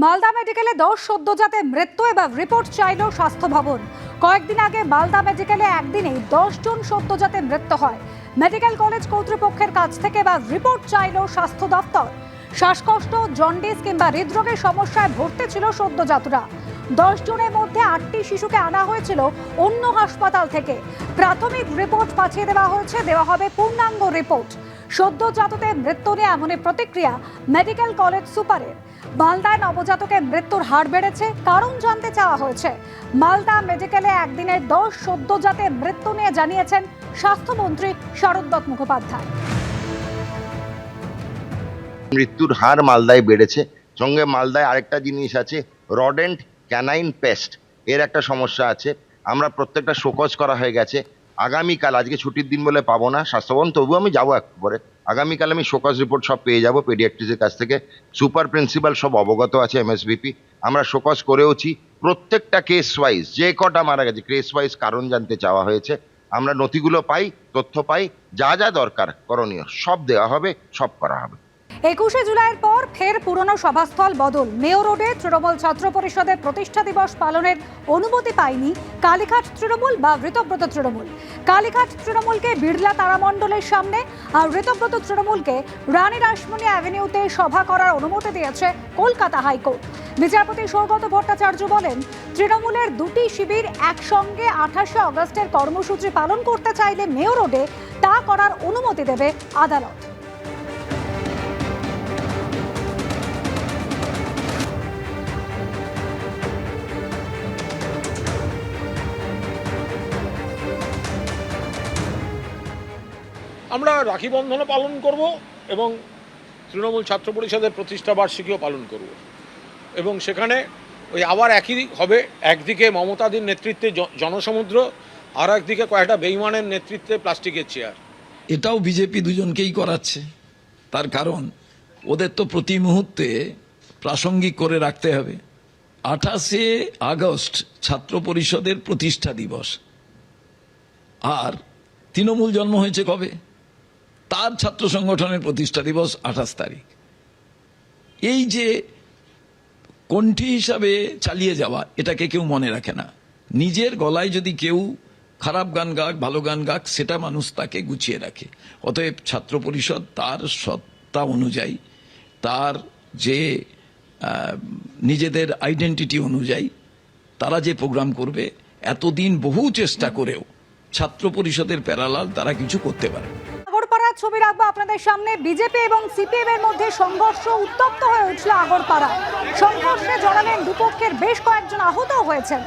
মালদা মেডিকেলে 10 সদ্যজাতে মৃত্যু এবার রিপোর্ট চাইল স্বাস্থ্য ভবন। কয়েকদিন আগে মালদা মেডিকেলে একদিনেই 10 জন সদ্যজাতে মৃত্যু হয়। মেডিকেল কলেজ কর্তৃপক্ষের কাছ থেকে এবার রিপোর্ট চাইল স্বাস্থ্য দপ্তর। শ্বাসকষ্ট, জন্ডিস কিংবা হৃদরোগের সমস্যায় ভর্তি ছিল সদ্যজাতরা। 10 জনের মধ্যে 8টি শিশুকে আনা হয়েছিল অন্য হাসপাতাল থেকে। প্রাথমিক রিপোর্ট পাঠিয়ে দেওয়া হবে পূর্ণাঙ্গ রিপোর্ট। সদ্যজাতদের মৃত্যু নিয়ে এমনই প্রতিক্রিয়া মেডিকেল কলেজ সুপারের। মালদায় নবজাতকের মৃত্যুর হার বেড়েছে, কারণ জানতে চাওয়া হয়েছে। মালদা মেডিকেলে একদিনের 10 সদ্যজাতের মৃত্যু নিয়ে জানিয়েছেন স্বাস্থ্যমন্ত্রী শারদ দত্ত মুখোপাধ্যায়। মৃত্যুর হার মালদায় বেড়েছে, সঙ্গে মালদায় আরেকটা জিনিস আছে, রডেন্ট ক্যানাইন পেস্ট, এর একটা সমস্যা আছে। আমরা প্রত্যেকটা শোকজ করা হয়ে গেছে। আগামীকাল, আজকে ছুটির দিন বলে পাবো না স্বাস্থ্যভবন, তবু আমি যাবো একটু পরে। আগামীকাল আমি শোকজ রিপোর্ট সব পেয়ে যাবো পেডিয়াট্রিক্সের কাছ থেকে। সুপার প্রিন্সিপাল সব অবগত আছে, এমএসবিপি। আমরা শোকজ করেওছি। প্রত্যেকটা কেস ওয়াইজ যে কটা মারা গেছে কেস ওয়াইজ কারণ জানতে চাওয়া হয়েছে। আমরা নথিগুলো পাই, তথ্য পাই, যা যা দরকার করণীয় সব দেওয়া হবে, সব করা হবে। 21শে জুলাইয়ের পর ফের পুরনো সভাস্থল বদল। মেয়র রোডে তৃণমূল ছাত্র পরিষদের প্রতিষ্ঠা দিবস পালনের অনুমতি পায়নি কালীঘাট তৃণমূল বা ঋতব্রত তৃণমূল। কালীঘাট তৃণমূলকে বিড়লা তারামণ্ডলের সামনে আর ঋতব্রত তৃণমূলকে রানী রাসমণি অ্যাভিনিউতে সভা করার অনুমতি দিয়েছে কলকাতা হাইকোর্ট। বিচারপতি সৌগত ভট্টাচার্য বলেন, তৃণমূলের দুটি শিবির একসঙ্গে 28শে অগস্টের কর্মসূচি পালন করতে চাইলে মেয়র রোডে তা করার অনুমতি দেবে আদালত। আমরা রাখি বন্ধনও পালন করব এবং তৃণমূল ছাত্র পরিষদের প্রতিষ্ঠা বার্ষিকীও পালন করব এবং সেখানে ওই আবার একই হবে। একদিকে মমতাদির নেতৃত্বে জনসমুদ্র, আর একদিকে কয়েকটা বেইমানের নেতৃত্বে প্লাস্টিকের চেয়ার। এটাও বিজেপি দুজনকেই করাচ্ছে। তার কারণ ওদের তো প্রতি মুহূর্তে প্রাসঙ্গিক করে রাখতে হবে। 28শে আগস্ট ছাত্র পরিষদের প্রতিষ্ঠা দিবস, আর তৃণমূল জন্ম হয়েছে কবে? তার ছাত্র সংগঠনের প্রতিষ্ঠা দিবস 28 তারিখ। এই যে কণ্ঠী হিসাবে চালিয়ে যাওয়া, এটাকে কেউ মনে রাখে না। নিজের গলায় যদি কেউ খারাপ গান গাক, ভালো গান গাক, সেটা মানুষ তাকে গুছিয়ে রাখে। অতএব ছাত্র পরিষদ তার সত্তা অনুযায়ী, তার যে নিজেদের আইডেন্টিটি অনুযায়ী তারা যে প্রোগ্রাম করবে, এতদিন বহু চেষ্টা করেও ছাত্র পরিষদের প্যারালাল তারা কিছু করতে পারে। আগরপাড়ার ছবি রাখবো আপনাদের সামনে। বিজেপি এবং সিপিএম এর মধ্যে সংঘর্ষ উত্তপ্ত হয়ে উঠল আগরপাড়া। সংঘর্ষে জড়ালেন দুপক্ষের বেশ কয়েকজন, আহত হয়েছেন।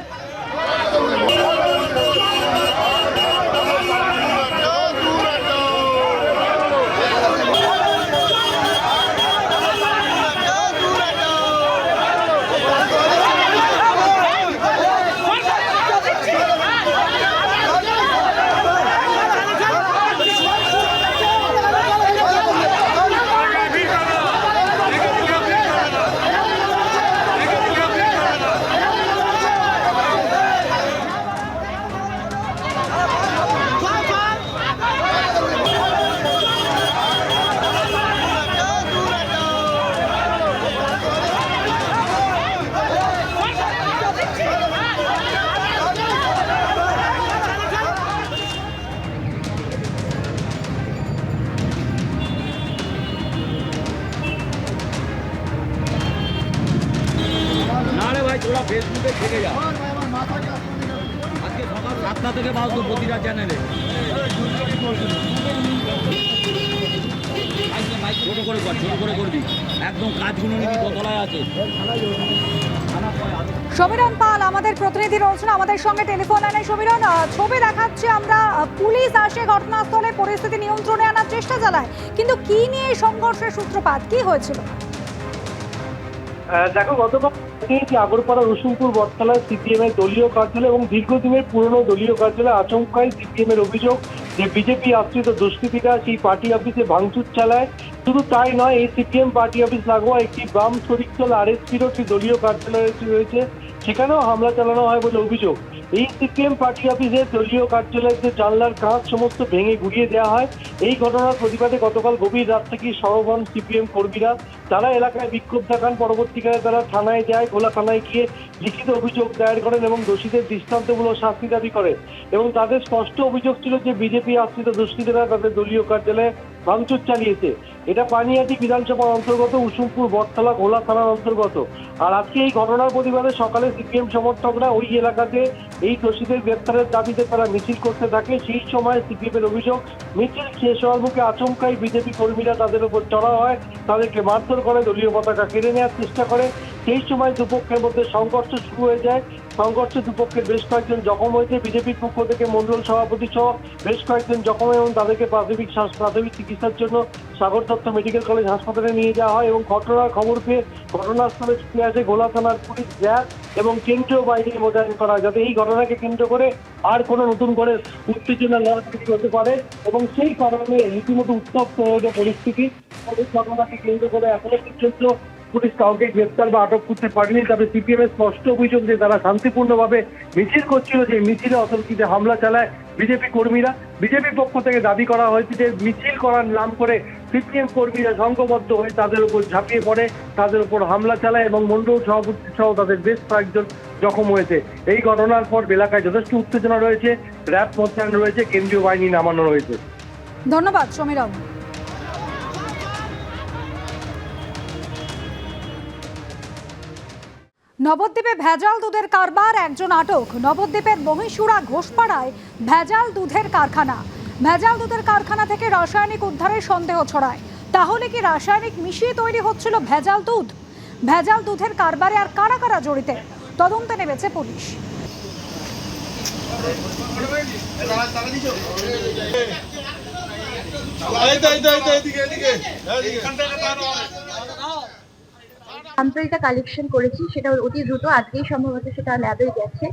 তোরা ফেসবুকে থেকে যা, আজকে সকাল 7টা থেকে বাজতো প্রতিটা চ্যানেলে। ছোট করে কর, ছোট করে করবি, একদম কাজগুলো নিবি, দোতলায় আছে। সমীরণ পাল আমাদের প্রতিনিধি রয়েছেন আমাদের সঙ্গে টেলিফোন লাইনে। সমীরণ, ছবি দেখাচ্ছি আমরা, পুলিশ আসে ঘটনাস্থলে, পরিস্থিতি নিয়ন্ত্রণে আনার চেষ্টা চালায়, কিন্তু কি নিয়ে সংঘর্ষের সূত্রপাত, কি হয়েছিল? দেখো, গতকাল আগরপাড়া রসুলপুর বটতলায় সিপিএম এর দলীয় কার্যালয় এবং দীর্ঘদিনের পুরনো দলীয় কার্যালয় আচমকায় সিপিএম এর অভিযোগ যে বিজেপি আশ্রিত দুষ্কৃতীরা সেই পার্টি অফিসে ভাঙচুর চালায়। শুধু তাই নয়, এই সিপিএম পার্টি অফিস লাগোয়া একটি বাম শরিক দল আরএসপির একটি দলীয় কার্যালয় রয়েছে, সেখানেও হামলা চালানো হয় বলে অভিযোগ। এই সিপিএম পার্টি অফিসের দলীয় কার্যালয়ের যে জানলার কাঁচ সমস্ত ভেঙে গুড়িয়ে দেওয়া হয়। এই ঘটনার প্রতিবাদে গতকাল গভীর রাত থেকেই সরব হন সিপিএম কর্মীরা। তারা এলাকায় বিক্ষোভ দেখান, পরবর্তীকালে তারা থানায় যায়, ভোলা থানায় গিয়ে লিখিত অভিযোগ দায়ের করেন এবং দোষীদের দৃষ্টান্তমূলক শাস্তি দাবি করে। এবং তাদের স্পষ্ট অভিযোগ ছিল যে বিজেপি আশ্রিত দুষ্কৃতীরা তাদের দলীয় কার্যালয়ে ভাঙচুর চালিয়েছে। এটা পানিহাটি বিধানসভার অন্তর্গত, উসুমপুর বটতলা ভোলা থানার অন্তর্গত। আর আজকে এই ঘটনার প্রতিবাদে সকালে সিপিএম সমর্থকরা ওই এলাকাতে এই দোষীদের গ্রেপ্তারের দাবিতে তারা মিছিল করতে থাকে। সেই সময় সিপিএম এর অভিযোগ, মিছিল শেষ হওয়ার মুখে আচমকাই বিজেপি কর্মীরা তাদের উপর চড়াও হয়, তাদেরকে মারধর করে, দলীয় পতাকা কেড়ে নেওয়ার চেষ্টা করে। সেই সময় দুপক্ষের মধ্যে সংঘর্ষ শুরু হয়ে যায়। সংঘর্ষে দুপক্ষের বেশ কয়েকজন জখম হয়েছে। বিজেপির পক্ষ থেকে মন্ডল সভাপতি সহ বেশ কয়েকজন জখম এবং তাদেরকে প্রাথমিক চিকিৎসার জন্য সাগর দত্ত মেডিকেল কলেজ হাসপাতালে নিয়ে যাওয়া হয়। এবং ঘটনার খবর পেয়ে ঘটনাস্থলে ছুটে আসে ভোলা থানার পুলিশ, র্যাব এবং কেন্দ্রীয় বাহিনী মোতায়েন করা হয়, যাতে এই ঘটনাকে কেন্দ্র করে আর কোনো নতুন করে উত্তেজনা না সৃষ্টি হতে পারে। এবং সেই কারণে রীতিমতো উত্তপ্ত হয়ে ওঠে পরিস্থিতি। এই ঘটনাকে কেন্দ্র করে এখনো পর্যন্ত পুলিশ কাউকে গ্রেপ্তার বা আটক করতে পারেনি। তবে সিপিএম এর স্পষ্ট অভিযোগ যে তারা শান্তিপূর্ণভাবে মিছিল করছিল, যে মিছিলে অতর্কিতে হামলা চালায় বিজেপি কর্মীরা। বিজেপির পক্ষ থেকে দাবি করা হয়েছে যে মিছিল করার নাম করে সিপিএম কর্মীরা সংঘবদ্ধ হয়ে তাদের উপর ঝাঁপিয়ে পড়ে, তাদের উপর হামলা চালায় এবং মন্ডল সভাপতি সহ তাদের বেশ কয়েকজন জখম হয়েছে। এই ঘটনার পর এলাকায় যথেষ্ট উত্তেজনা রয়েছে, র্যাব মোতায়েন রয়েছে, কেন্দ্রীয় বাহিনী নামানো রয়েছে। ধন্যবাদ সমীরণ। নবদ্বীপে ভেজাল দুধের কারবার, একজন আটক। নবদ্বীপের মহীশুরা ঘোষপাড়ায় ভেজাল দুধের কারখানা। ভেজাল দুধের কারখানা থেকে রাসায়নিক উদ্ধারের সন্দেহ ছড়ায়। তাহলে কি রাসায়নিক মিশিয়ে তৈরি হচ্ছিল ভেজাল দুধ? ভেজাল দুধের কারবারে আর কারা কারা জড়িত, তদন্তে নেমেছে পুলিশ। স্যাম্পলটা কালেকশন করেছি, সেটা অতি দ্রুত আজকেই সম্ভবত সেটা ল্যাবে গেছে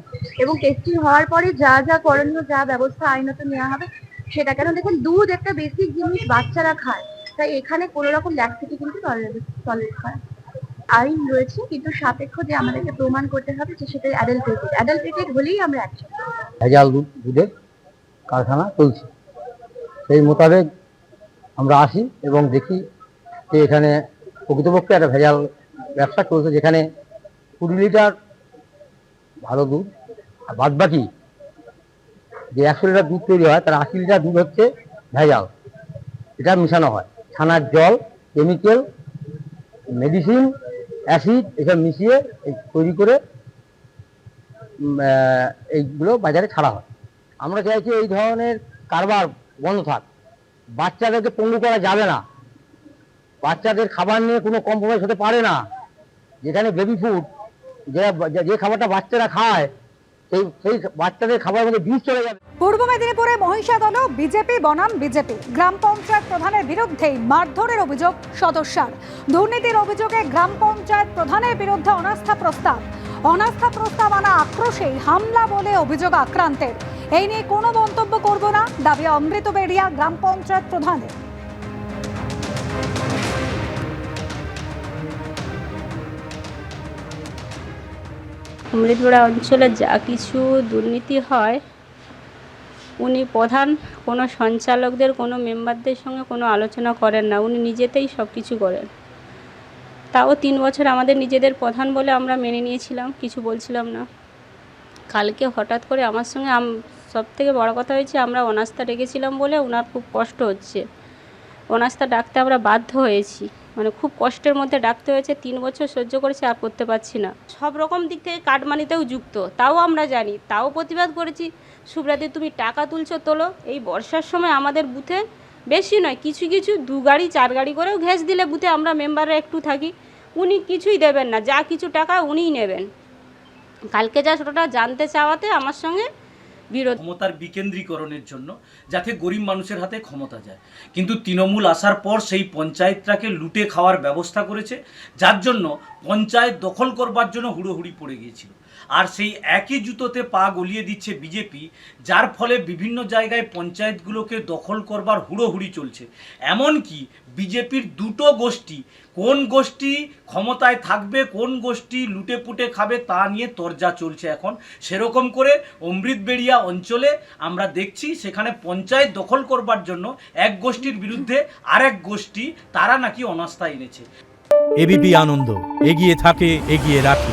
এবং টেস্টিং হওয়ার পরে যা যা করণীয়, যা ব্যবস্থা আইনত নেওয়া হবে সেটা। কেন দেখুন, দুধ একটা বেসিক জিনিস, বাচ্চারা খায়, তাই এখানে কোনো রকম ল্যাকসিটি কিন্তু টলারেট হয় আইন রয়েছে, কিন্তু সাপেক্ষ যে আমাদেরকে প্রমাণ করতে হবে যে সেটা অ্যাডাল্টেটেড হলেই আমরা অ্যাকশন। ভেজাল দুধের কারখানা চলছে, সেই মোতাবেক আমরা আসি এবং দেখি যে এখানে প্রকৃতপক্ষে একটা ভেজাল ব্যবসা চলছে, যেখানে 20 লিটার ভালো দুধ আর বাদবাকি যে 100 লিটার দুধ তৈরি হয় তার 80 লিটার দুধ হচ্ছে ভেজাল। এটা মিশানো হয়, ছানার জল, কেমিক্যাল, মেডিসিন, অ্যাসিড এসব মিশিয়ে তৈরি করে এইগুলো বাজারে ছাড়া হয়। আমরা চাইছি এই ধরনের কারবার বন্ধ থাক। বাচ্চাদেরকে পঙ্গু করা যাবে না, বাচ্চাদের খাবার নিয়ে কোনো কম্প্রোমাইজ হতে পারে না। যেখানে বেবি ফুড, যে খাবারটা বাচ্চারা খায়, সেই বাচ্চাদের খাবারের মধ্যে বিষ চলে যাবে। পূর্ব মেদিনীপুরে মহিষাদল বিজেপি বনাম বিজেপি। গ্রাম পঞ্চায়েত প্রধানের বিরুদ্ধেই মারধরের অভিযোগ সদস্যার। দুর্নীতির অভিযোগে গ্রাম পঞ্চায়েত প্রধানের বিরুদ্ধে অনাস্থা প্রস্তাব আনা আক্রোশেই হামলা বলে অভিযোগ আক্রান্তের। এই নিয়ে কোনো মন্তব্য করব না, দাবি অমৃত বেড়িয়া গ্রাম পঞ্চায়েত প্রধানের। অমৃতবেড়া অঞ্চলে যা কিছু দুর্নীতি হয়, উনি প্রধান কোনো সঞ্চালকদের, কোনো মেম্বারদের সঙ্গে কোনো আলোচনা করেন না, উনি নিজেতেই সব কিছু করেন। তাও 3 বছর আমাদের নিজেদের প্রধান বলে আমরা মেনে নিয়েছিলাম, কিছু বলছিলাম না। কালকে হঠাৎ করে আমার সঙ্গে সব থেকে বড় কথা হয়েছে, আমরা অনাস্থা ডেকেছিলাম বলে ওনার খুব কষ্ট হচ্ছে। অনাস্থা ডাকতে আমরা বাধ্য হয়েছি, মানে খুব কষ্টের মধ্যে ডাকতে হয়েছে। 3 বছর সহ্য করেছি, আর করতে পারছি না। সব রকম দিক থেকে কাটমানিতেও যুক্ত, তাও আমরা জানি, তাও প্রতিবাদ করেছি। সুব্রাদি, তুমি টাকা তুলছো, তোলো। এই বর্ষার সময় আমাদের বুথে বেশি নয়, কিছু 2 গাড়ি 4 গাড়ি করেও গ্যাস দিলে বুথে আমরা মেম্বাররা একটু থাকি, উনি কিছুই দেবেন না, যা কিছু টাকা উনিই নেবেন। কালকে যা সেটা জানতে চাওয়াতে আমার সঙ্গে বিরোধ। ক্ষমতার বিকেন্দ্রীকরণের জন্য, যাতে গরিব মানুষের হাতে ক্ষমতা যায়। কিন্তু তৃণমূল আসার পর সেই পঞ্চায়েতটাকে লুটে খাওয়ার ব্যবস্থা করেছে, যার জন্য পঞ্চায়েত দখল করবার জন্য হুড়োহুড়ি পড়ে গিয়েছিল। আর সেই একই জুতোতে পা গলিয়ে দিচ্ছে বিজেপি, যার ফলে বিভিন্ন জায়গায় পঞ্চায়েতগুলোকে দখল করবার হুড়োহুড়ি চলছে। এমনকি বিজেপির 2টো গোষ্ঠী কোন গোষ্ঠী ক্ষমতায় থাকবে, কোন গোষ্ঠী লুটে পুটে খাবে তা নিয়ে তরজা চলছে এখন। সেরকম করে অমৃতবেড়িয়া অঞ্চলে আমরা দেখছি সেখানে পঞ্চায়েত দখল করবার জন্য এক গোষ্ঠীর বিরুদ্ধে আরেক গোষ্ঠী তারা নাকি অনাস্থা এনেছে। এবিপি আনন্দ, এগিয়ে থাকে, এগিয়ে রাখে।